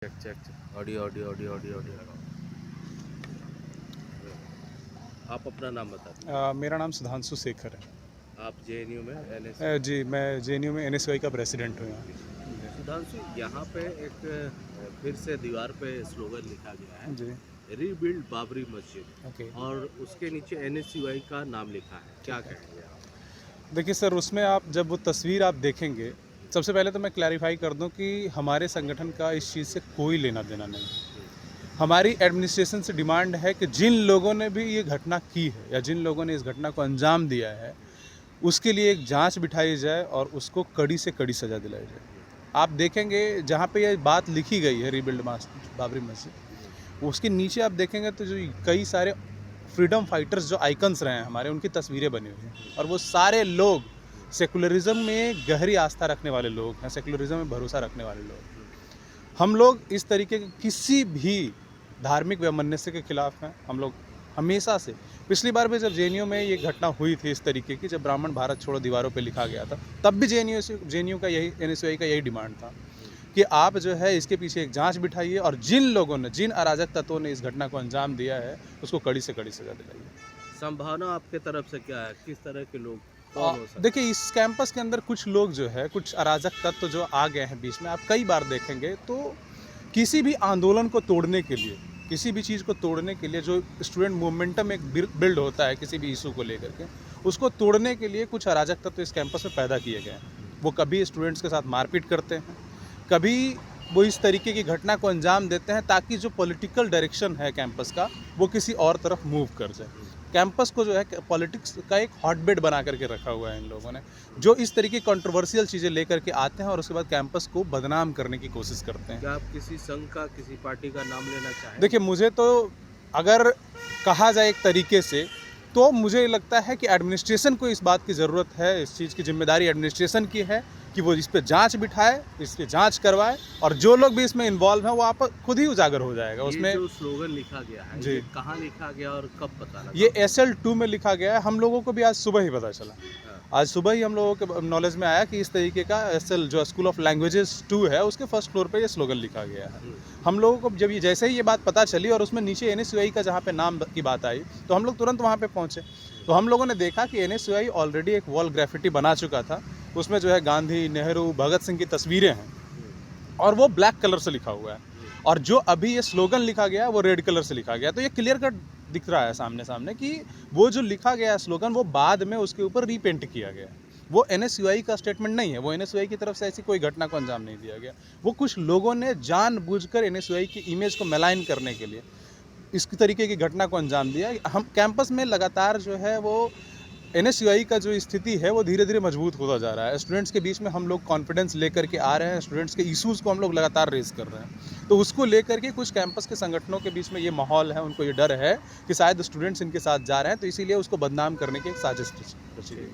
Check check check audio audio audio audio audio लगाओ। आप अपना नाम बता दीजिए। मेरा नाम सुधांशु शेखर है। आप जेएनयू में एनएस जी, मैं जेएनयू में एनएसयूआई का प्रेसिडेंट हूँ यहाँ। सुधांशु, यहाँ पे एक फिर से दीवार पे स्लोगन लिखा गया है, जी, रीबिल्ड बाबरी मस्जिद, ओके। और उसके नीचे एनएसयूआई का नाम लिखा है। क्या ठीक है। कहेंगे आप? देखिए सर, उसमें आप जब वो तस्वीर आप देखेंगे, सबसे पहले तो मैं क्लैरिफाई कर दूं कि हमारे संगठन का इस चीज़ से कोई लेना देना नहीं है। हमारी एडमिनिस्ट्रेशन से डिमांड है कि जिन लोगों ने भी ये घटना की है या जिन लोगों ने इस घटना को अंजाम दिया है, उसके लिए एक जांच बिठाई जाए और उसको कड़ी से कड़ी सज़ा दिलाई जाए। आप देखेंगे जहाँ पे ये बात लिखी गई है, रीबिल्ड बाबरी मस्जिद, उसके नीचे आप देखेंगे तो जो कई सारे फ्रीडम फाइटर्स जो आइकन्स रहे हैं हमारे, उनकी तस्वीरें बनी हुई हैं और वो सारे लोग सेकुलरिज्म में गहरी आस्था रखने वाले लोग हैं, सेकुलरिज्म में भरोसा रखने वाले लोग हैं। हम लोग इस तरीके के किसी भी धार्मिक वैमनस्य के खिलाफ हैं। हम लोग हमेशा से, पिछली बार भी जब जेएनयू में ये घटना हुई थी इस तरीके की, जब ब्राह्मण भारत छोड़ो दीवारों पे लिखा गया था, तब भी जेएनयू का यही, एनएसयूआई का यही डिमांड था कि आप जो है इसके पीछे एक जांच बिठाइए और जिन लोगों ने, जिन अराजक तत्वों ने इस घटना को अंजाम दिया है, उसको कड़ी से कड़ी सजा दिलाइए। संभावना आपके तरफ से क्या है? किस तरह के लोग कौन हो सकते? देखिए, इस कैंपस के अंदर कुछ लोग जो है, कुछ अराजक तत्व जो आ गए हैं बीच में, आप कई बार देखेंगे तो किसी भी आंदोलन को तोड़ने के लिए, किसी भी चीज़ को तोड़ने के लिए, जो स्टूडेंट मोमेंटम एक बिल्ड होता है किसी भी इशू को लेकर के, उसको तोड़ने के लिए कुछ अराजक तत्व इस कैंपस में पैदा किए गए हैं। वो कभी स्टूडेंट्स के साथ मारपीट करते हैं, कभी वो इस तरीके की घटना को अंजाम देते हैं ताकि जो पॉलिटिकल डायरेक्शन है कैंपस का, वो किसी और तरफ मूव कर जाए। कैंपस को जो है पॉलिटिक्स का एक हॉटबेड बना करके रखा हुआ है इन लोगों ने, जो इस तरीके की कंट्रोवर्शियल चीज़ें लेकर के आते हैं और उसके बाद कैंपस को बदनाम करने की कोशिश करते हैं। क्या आप किसी संघ का, किसी पार्टी का नाम लेना चाहें? देखिए, मुझे तो अगर कहा जाए एक तरीके से, तो मुझे लगता है कि एडमिनिस्ट्रेशन को इस बात की ज़रूरत है, इस चीज़ की जिम्मेदारी एडमिनिस्ट्रेशन की है कि वो इस पे जांच बिठाए, इस पे जांच करवाए, और जो लोग भी इसमें इन्वॉल्व हैं वो आप खुद ही उजागर हो जाएगा। उसमें ये जो स्लोगन लिखा गया है, जी, ये कहाँ लिखा गया और कब पता लगा? ये SL2 में लिखा गया है। हम लोगों को भी आज सुबह ही पता चला। हाँ। आज सुबह ही हम लोगों के नॉलेज में आया कि इस तरीके का SL, जो स्कूल ऑफ लैंग्वेजेस 2 है, उसके फर्स्ट फ्लोर पे ये स्लोगन लिखा गया है। हम लोगों को जब ये जैसे ही ये बात पता चली और उसमें नीचे एनएसयूआई का जहाँ पे नाम की बात आई, तो हम लोग तुरंत वहाँ पे पहुँचे। तो हम लोगों ने देखा कि एनएसयूआई ऑलरेडी एक वॉल ग्राफिटी बना चुका था। उसमें जो है गांधी, नेहरू, भगत सिंह की तस्वीरें हैं और वो ब्लैक कलर से लिखा हुआ है, और जो अभी ये स्लोगन लिखा गया है वो रेड कलर से लिखा गया। तो ये क्लियर कट दिख रहा है सामने सामने कि वो जो लिखा गया है स्लोगन, वो बाद में उसके ऊपर रीपेंट किया गया है। वो एनएसयूआई का स्टेटमेंट नहीं है, वो एनएसयूआई की तरफ से ऐसी कोई घटना को अंजाम नहीं दिया गया। वो कुछ लोगों ने जानबूझकर एनएसयूआई की इमेज को मेलाइन करने के लिए इस तरीके की घटना को अंजाम दिया। हम कैंपस में लगातार जो है वो एनएसयूआई का जो स्थिति है वो धीरे धीरे मजबूत होता जा रहा है। स्टूडेंट्स के बीच में हम लोग कॉन्फिडेंस लेकर के आ रहे हैं, स्टूडेंट्स के इश्यूज़ को हम लोग लगातार रेज कर रहे हैं। तो उसको लेकर के कुछ कैंपस के संगठनों के बीच में ये माहौल है, उनको ये डर है कि शायद स्टूडेंट्स इनके साथ जा रहे हैं, तो इसीलिए उसको बदनाम करने की एक साजिश रची गई।